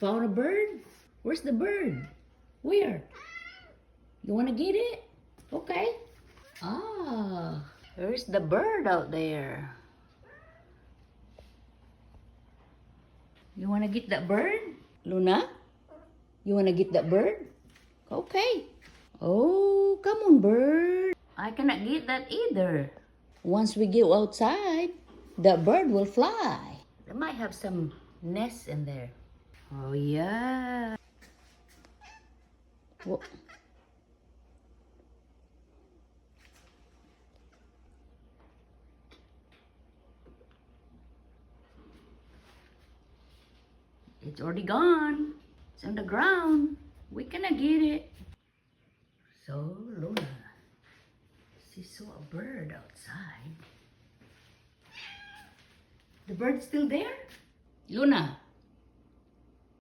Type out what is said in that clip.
found a bird? Where's the bird? Where? You wanna get it? Okay. Ah, there's the bird out there. You wanna get that bird? Luna? You wanna get that bird? Okay. Oh, come on, bird. I cannot get that either. Once we go outside, the bird will fly. They might have some nests in there. Oh, yeah. Whoa. It's already gone. It's on the ground. We cannot get it. So, Luna, she saw a bird outside. The bird's still there? Luna,